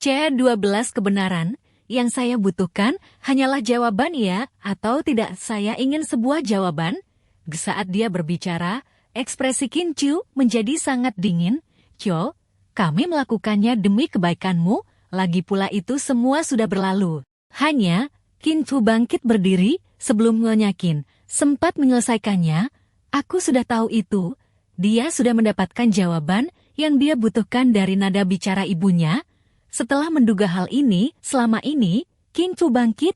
C12 kebenaran, yang saya butuhkan hanyalah jawaban ya atau tidak. Saya ingin sebuah jawaban. Saat dia berbicara, ekspresi Qin Chu menjadi sangat dingin. Cho, kami melakukannya demi kebaikanmu, lagi pula itu semua sudah berlalu. Hanya, Qin Chu bangkit berdiri sebelum Nyonya Qin sempat menyelesaikannya. Aku sudah tahu itu. Dia sudah mendapatkan jawaban yang dia butuhkan dari nada bicara ibunya. Setelah menduga hal ini, selama ini, Qin Chu bangkit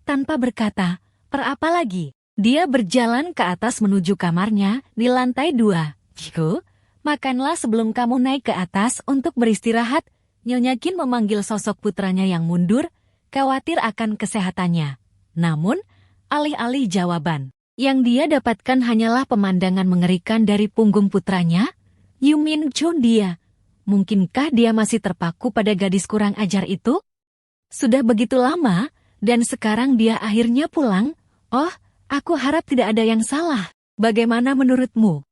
tanpa berkata, "Per apa lagi?" Dia berjalan ke atas menuju kamarnya di lantai 2. "Chiku, makanlah sebelum kamu naik ke atas untuk beristirahat." Nyonya Qin memanggil sosok putranya yang mundur, khawatir akan kesehatannya. Namun, alih-alih jawaban, yang dia dapatkan hanyalah pemandangan mengerikan dari punggung putranya. Yumin Chun dia. Mungkinkah dia masih terpaku pada gadis kurang ajar itu? Sudah begitu lama, dan sekarang dia akhirnya pulang. Oh, aku harap tidak ada yang salah. Bagaimana menurutmu?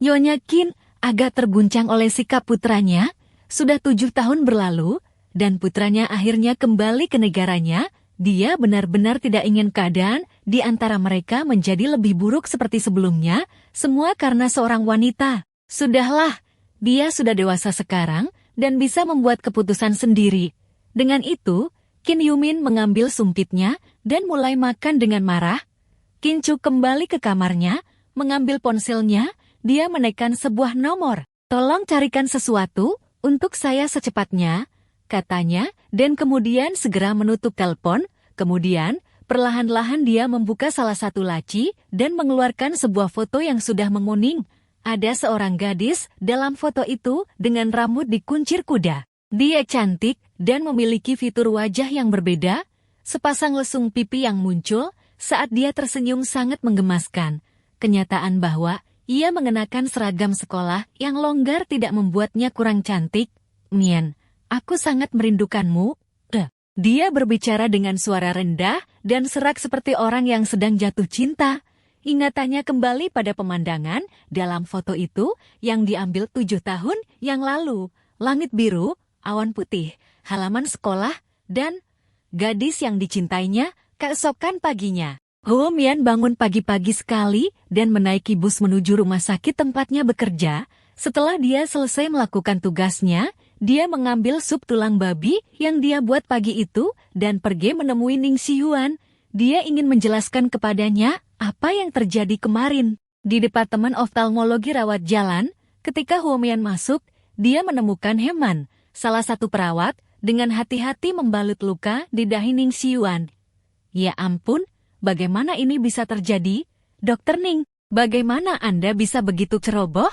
Nyonya Qin agak terguncang oleh sikap putranya. Sudah 7 tahun berlalu, dan putranya akhirnya kembali ke negaranya. Dia benar-benar tidak ingin keadaan di antara mereka menjadi lebih buruk seperti sebelumnya, semua karena seorang wanita. Sudahlah, dia sudah dewasa sekarang dan bisa membuat keputusan sendiri. Dengan itu, Qin Yumin mengambil sumpitnya dan mulai makan dengan marah. Qin Chu kembali ke kamarnya, mengambil ponselnya, dia menekan sebuah nomor. "Tolong carikan sesuatu untuk saya secepatnya," katanya, dan kemudian segera menutup telepon. Kemudian, perlahan-lahan dia membuka salah satu laci dan mengeluarkan sebuah foto yang sudah menguning. Ada seorang gadis dalam foto itu dengan rambut dikuncir kuda. Dia cantik dan memiliki fitur wajah yang berbeda. Sepasang lesung pipi yang muncul saat dia tersenyum sangat menggemaskan. Kenyataan bahwa ia mengenakan seragam sekolah yang longgar tidak membuatnya kurang cantik. "Mian, aku sangat merindukanmu." Dia berbicara dengan suara rendah dan serak seperti orang yang sedang jatuh cinta. Ingatannya kembali pada pemandangan dalam foto itu yang diambil 7 tahun yang lalu. Langit biru, awan putih, halaman sekolah, dan gadis yang dicintainya keesokan paginya. Huo Mian bangun pagi-pagi sekali dan menaiki bus menuju rumah sakit tempatnya bekerja. Setelah dia selesai melakukan tugasnya, dia mengambil sup tulang babi yang dia buat pagi itu dan pergi menemui Ning Xiyuan. Dia ingin menjelaskan kepadanya apa yang terjadi kemarin. Di Departemen Oftalmologi Rawat Jalan, ketika Huo Mian masuk, dia menemukan Heman, salah satu perawat, dengan hati-hati membalut luka di dahi Ning Xiyuan. "Ya ampun, bagaimana ini bisa terjadi? Dokter Ning, bagaimana Anda bisa begitu ceroboh?"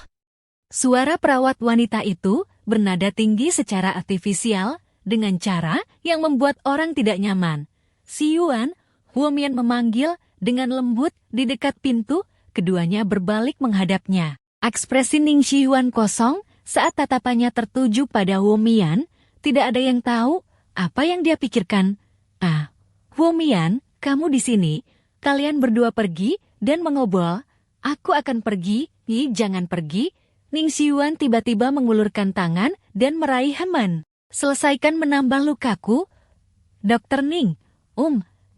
Suara perawat wanita itu bernada tinggi secara artifisial dengan cara yang membuat orang tidak nyaman. "Xiyuan," Huo Mian memanggil dengan lembut di dekat pintu. Keduanya berbalik menghadapnya. Ekspresi Ning Xiyuan kosong saat tatapannya tertuju pada Huo Mian. Tidak ada yang tahu apa yang dia pikirkan. "Ah, Huo Mian, kamu di sini. Kalian berdua pergi dan mengobrol. Aku akan pergi." "Jangan pergi." Ning Xiyuan tiba-tiba mengulurkan tangan dan meraih Heman. "Selesaikan menambah lukaku." "Dokter Ning,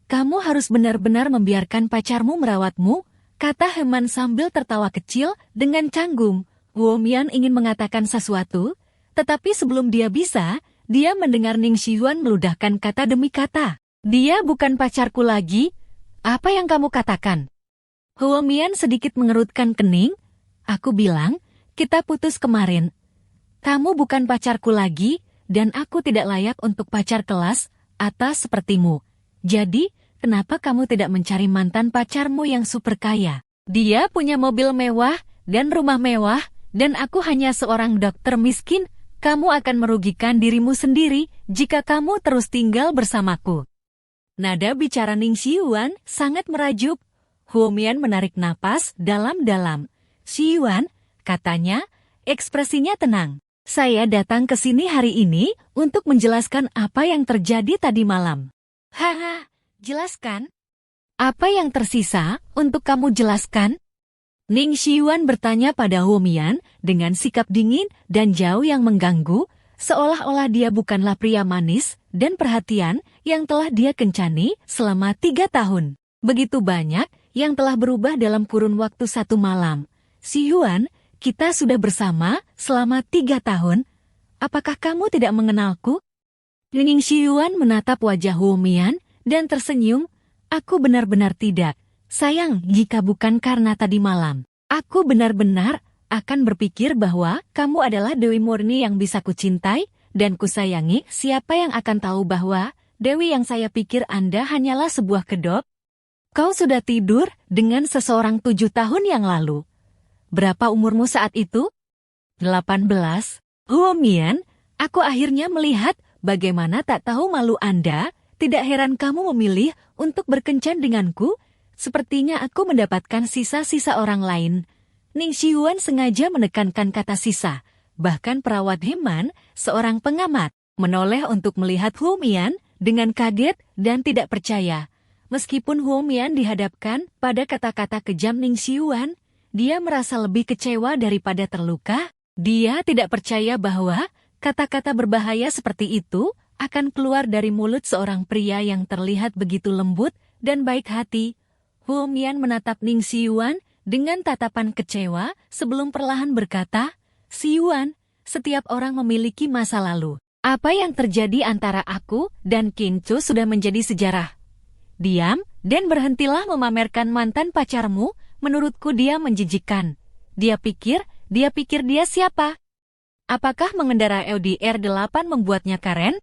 kamu harus benar-benar membiarkan pacarmu merawatmu," kata Heman sambil tertawa kecil dengan canggung. Huo Mian ingin mengatakan sesuatu, tetapi sebelum dia bisa, dia mendengar Ning Xiyuan meludahkan kata demi kata. "Dia bukan pacarku lagi. Apa yang kamu katakan?" Huo Mian sedikit mengerutkan kening. "Aku bilang, kita putus kemarin. Kamu bukan pacarku lagi, dan aku tidak layak untuk pacar kelas atas sepertimu. Jadi, kenapa kamu tidak mencari mantan pacarmu yang super kaya? Dia punya mobil mewah dan rumah mewah, dan aku hanya seorang dokter miskin. Kamu akan merugikan dirimu sendiri jika kamu terus tinggal bersamaku." Nada bicara Ning Xiyuan sangat merajuk. Huo Mian menarik napas dalam-dalam. "Xiyuan," katanya, ekspresinya tenang. "Saya datang ke sini hari ini untuk menjelaskan apa yang terjadi tadi malam." "Haha, jelaskan. Apa yang tersisa untuk kamu jelaskan?" Ning Xiyuan bertanya pada Huo Mian dengan sikap dingin dan jauh yang mengganggu. seolah-olah dia bukanlah pria manis dan perhatian yang telah dia kencani selama 3 tahun. Begitu banyak yang telah berubah dalam kurun waktu 1 malam. Si Yuan, kita sudah bersama selama 3 tahun. Apakah kamu tidak mengenalku? Ning Xiyuan menatap wajah Huo Mian dan tersenyum. Aku benar-benar tidak. Sayang jika bukan karena tadi malam. Aku benar-benar akan berpikir bahwa kamu adalah Dewi murni yang bisa kucintai dan kusayangi. Siapa yang akan tahu bahwa Dewi yang saya pikir Anda hanyalah sebuah kedok? Kau sudah tidur dengan seseorang 7 tahun yang lalu. Berapa umurmu saat itu? 18. Huo Mian, aku akhirnya melihat bagaimana tak tahu malu Anda. Tidak heran kamu memilih untuk berkencan denganku. Sepertinya aku mendapatkan sisa-sisa orang lain. Ning Xiyuan sengaja menekankan kata sisa. Bahkan perawat Heman, seorang pengamat, menoleh untuk melihat Huo Mian dengan kaget dan tidak percaya. Meskipun Huo Mian dihadapkan pada kata-kata kejam Ning Xiyuan, dia merasa lebih kecewa daripada terluka. Dia tidak percaya bahwa kata-kata berbahaya seperti itu akan keluar dari mulut seorang pria yang terlihat begitu lembut dan baik hati. Huo Mian menatap Ning Xiyuan dengan tatapan kecewa sebelum perlahan berkata, Xiyuan, setiap orang memiliki masa lalu. Apa yang terjadi antara aku dan Qin Chu sudah menjadi sejarah. Diam dan berhentilah memamerkan mantan pacarmu. Menurutku dia menjijikkan. Dia pikir dia siapa? Apakah mengendarai Audi R8 membuatnya keren?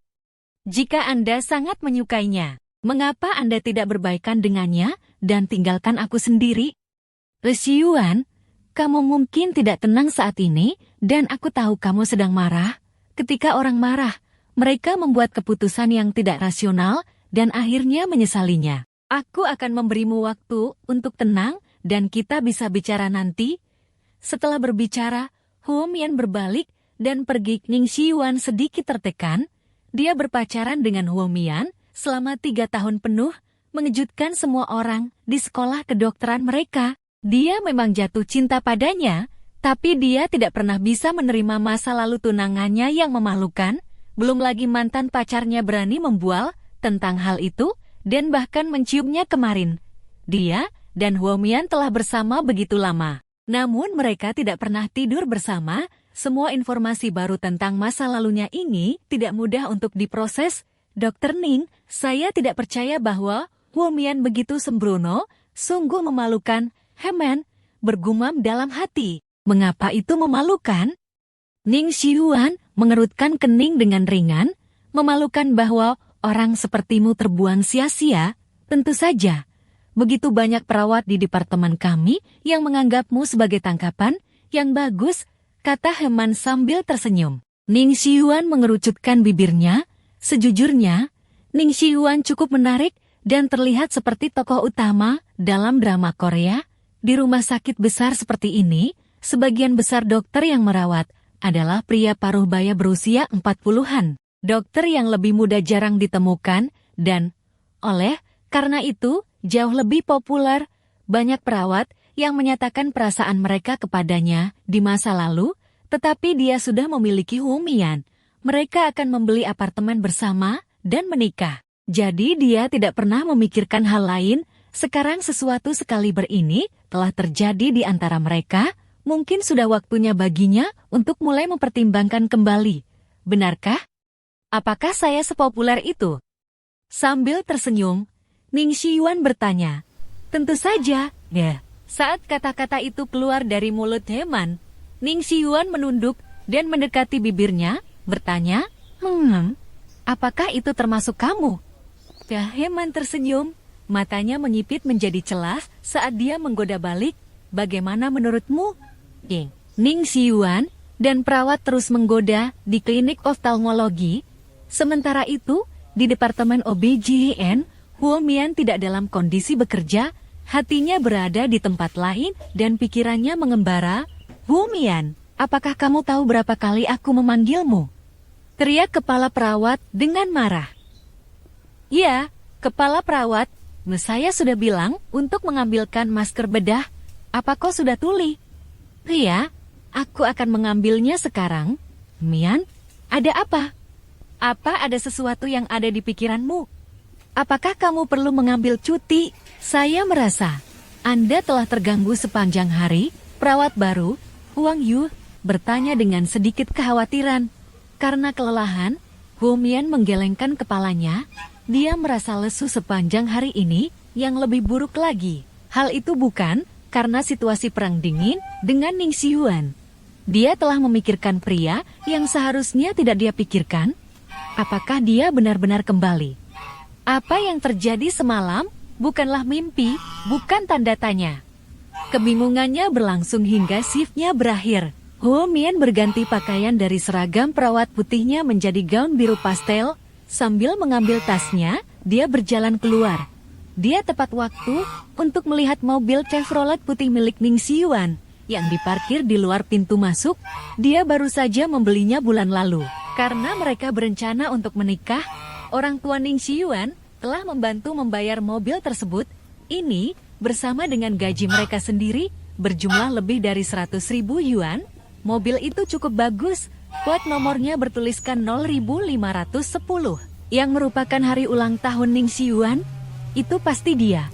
Jika Anda sangat menyukainya, mengapa Anda tidak berbaikan dengannya dan tinggalkan aku sendiri? Xiyuan, kamu mungkin tidak tenang saat ini, dan aku tahu kamu sedang marah. Ketika orang marah, mereka membuat keputusan yang tidak rasional dan akhirnya menyesalinya. Aku akan memberimu waktu untuk tenang dan kita bisa bicara nanti. Setelah berbicara, Huo Mian berbalik dan pergi. Ning Xiyuan sedikit tertekan. Dia berpacaran dengan Huo Mian selama 3 tahun penuh, mengejutkan semua orang di sekolah kedokteran mereka. Dia memang jatuh cinta padanya, tapi dia tidak pernah bisa menerima masa lalu tunangannya yang memalukan. Belum lagi mantan pacarnya berani membual tentang hal itu dan bahkan menciumnya kemarin. Dia dan Huo Mian telah bersama begitu lama. Namun mereka tidak pernah tidur bersama. Semua informasi baru tentang masa lalunya ini tidak mudah untuk diproses. Dr. Ning, saya tidak percaya bahwa Huo Mian begitu sembrono, sungguh memalukan. Heman bergumam dalam hati. Mengapa itu memalukan? Ning Xiyuan mengerutkan kening dengan ringan. Memalukan bahwa orang sepertimu terbuang sia-sia? Tentu saja. Begitu banyak perawat di departemen kami yang menganggapmu sebagai tangkapan yang bagus, kata Heman sambil tersenyum. Ning Xiyuan mengerucutkan bibirnya. Sejujurnya, Ning Xiyuan cukup menarik dan terlihat seperti tokoh utama dalam drama Korea. Di rumah sakit besar seperti ini, sebagian besar dokter yang merawat adalah pria paruh baya berusia 40-an. Dokter yang lebih muda jarang ditemukan dan, karena itu, jauh lebih populer. Banyak perawat yang menyatakan perasaan mereka kepadanya di masa lalu, tetapi dia sudah memiliki Huo Mian. Mereka akan membeli apartemen bersama dan menikah. Jadi dia tidak pernah memikirkan hal lain. Sekarang sesuatu sekaliber ini telah terjadi di antara mereka, mungkin sudah waktunya baginya untuk mulai mempertimbangkan kembali. Benarkah? Apakah saya sepopuler itu? Sambil tersenyum, Ning Xiyuan bertanya. Tentu saja, ya. Saat kata-kata itu keluar dari mulut Heman, Ning Xiyuan menunduk dan mendekati bibirnya, bertanya, apakah itu termasuk kamu? Ya, Heman tersenyum. Matanya menyipit menjadi celas saat dia menggoda balik. Bagaimana menurutmu? Ning Xiyuan dan perawat terus menggoda di klinik oftalmologi. Sementara itu, di departemen OBGYN, Huo Mian tidak dalam kondisi bekerja. Hatinya berada di tempat lain dan pikirannya mengembara. Huo Mian, apakah kamu tahu berapa kali aku memanggilmu? Teriak kepala perawat dengan marah. Ya, kepala perawat. Saya sudah bilang untuk mengambilkan masker bedah. Apa kau sudah tuli? Iya, aku akan mengambilnya sekarang. Mian, Ada apa? Apa ada sesuatu yang ada di pikiranmu? Apakah kamu perlu mengambil cuti? Saya merasa Anda telah terganggu sepanjang hari. Perawat baru, Huang Yu, bertanya dengan sedikit kekhawatiran. Karena kelelahan, Huomian menggelengkan kepalanya. Dia merasa lesu sepanjang hari ini, yang lebih buruk lagi. Hal itu bukan karena situasi perang dingin dengan Ning Xiyuan. Dia telah memikirkan pria yang seharusnya tidak dia pikirkan. Apakah dia benar-benar kembali? Apa yang terjadi semalam bukanlah mimpi, bukan tanda tanya. Kebingungannya berlangsung hingga shiftnya berakhir. Huomian berganti pakaian dari seragam perawat putihnya menjadi gaun biru pastel. Sambil mengambil tasnya, dia berjalan keluar. Dia tepat waktu untuk melihat mobil Chevrolet putih milik Ning Xiyuan yang diparkir di luar pintu masuk. Dia baru saja membelinya bulan lalu. Karena mereka berencana untuk menikah, orang tua Ning Xiyuan telah membantu membayar mobil tersebut. Ini bersama dengan gaji mereka sendiri berjumlah lebih dari 100.000 yuan. Mobil itu cukup bagus. Plat nomornya bertuliskan 0510 yang merupakan hari ulang tahun Ning Xiyuan. Itu pasti dia.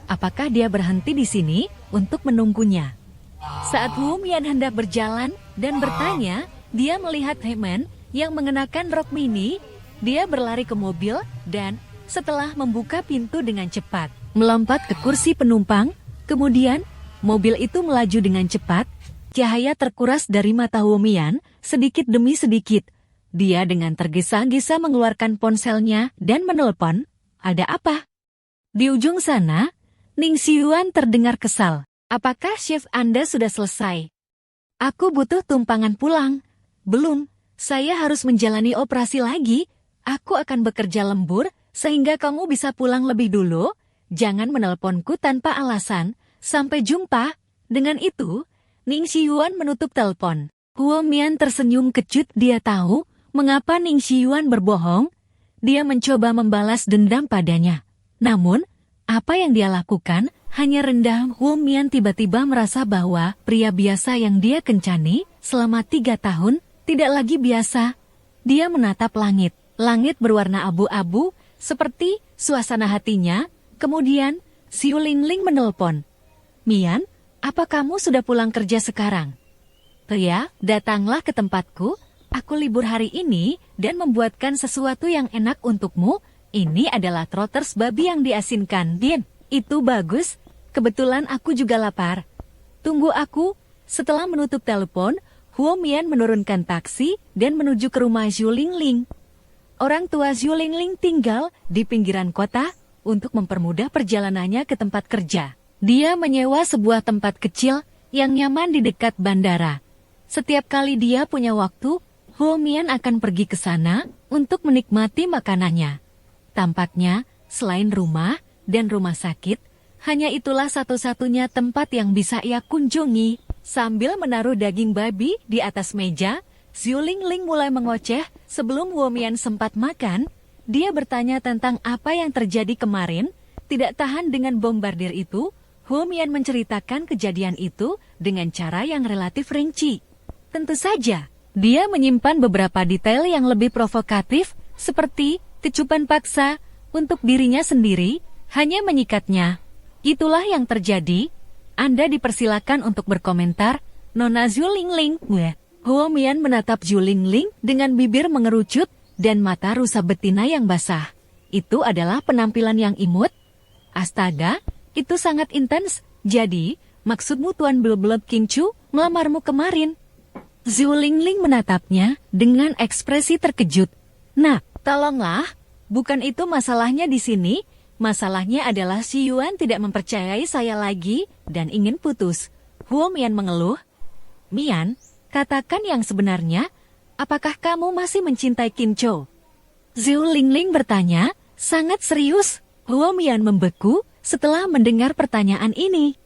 Apakah dia berhenti di sini untuk menunggunya? Saat Huomian hendak berjalan dan bertanya, dia melihat Heman yang mengenakan rok mini. Dia berlari ke mobil dan setelah membuka pintu dengan cepat, melompat ke kursi penumpang. Kemudian, mobil itu melaju dengan cepat. Cahaya terkuras dari mata Huomian sedikit demi sedikit. Dia dengan tergesa-gesa mengeluarkan ponselnya dan menelpon. Ada apa? Di ujung sana, Ning Xiyuan terdengar kesal. Apakah shift Anda sudah selesai? Aku butuh tumpangan pulang. Belum, saya harus menjalani operasi lagi. Aku akan bekerja lembur, sehingga kamu bisa pulang lebih dulu. Jangan menelponku tanpa alasan. Sampai jumpa. Dengan itu, Ning Xiyuan menutup telepon. Huomian tersenyum kecut. Dia tahu mengapa Ning Xiyuan berbohong. Dia mencoba membalas dendam padanya. Namun, apa yang dia lakukan hanya rendah. Huomian tiba-tiba merasa bahwa pria biasa yang dia kencani selama 3 tahun tidak lagi biasa. Dia menatap langit. Langit berwarna abu-abu seperti suasana hatinya. Kemudian, Xiu Lingling menelpon. Mian, apa kamu sudah pulang kerja sekarang? Ya, datanglah ke tempatku. Aku libur hari ini dan membuatkan sesuatu yang enak untukmu. Ini adalah trotters babi yang diasinkan. Din, itu bagus. Kebetulan aku juga lapar. Tunggu aku. Setelah menutup telepon, Huomian menurunkan taksi dan menuju ke rumah Zhu Lingling. Orang tua Zhu Lingling tinggal di pinggiran kota untuk mempermudah perjalanannya ke tempat kerja. Dia menyewa sebuah tempat kecil yang nyaman di dekat bandara. Setiap kali dia punya waktu, Huomian akan pergi ke sana untuk menikmati makanannya. Tampaknya, selain rumah dan rumah sakit, hanya itulah satu-satunya tempat yang bisa ia kunjungi. Sambil menaruh daging babi di atas meja, Zhu Lingling mulai mengoceh. Sebelum Huomian sempat makan, dia bertanya tentang apa yang terjadi kemarin. Tidak tahan dengan bombardir itu, Huomian menceritakan kejadian itu dengan cara yang relatif rinci. Tentu saja, dia menyimpan beberapa detail yang lebih provokatif, seperti ticupan paksa untuk dirinya sendiri, hanya menyikatnya. Itulah yang terjadi. Anda dipersilakan untuk berkomentar, Nona Zhu Lingling. Huomian menatap Zhu Lingling dengan bibir mengerucut dan mata rusa betina yang basah. Itu adalah penampilan yang imut. Astaga, itu sangat intens. Jadi, maksudmu Tuan Blub King Chu melamarmu kemarin? Zhu Lingling menatapnya dengan ekspresi terkejut. Nah, tolonglah, bukan itu masalahnya di sini. Masalahnya adalah Xi Yuan tidak mempercayai saya lagi dan ingin putus. Huomian mengeluh. Mian, katakan yang sebenarnya. Apakah kamu masih mencintai Qin Chou? Zhu Lingling bertanya, sangat serius. Huomian membeku setelah mendengar pertanyaan ini.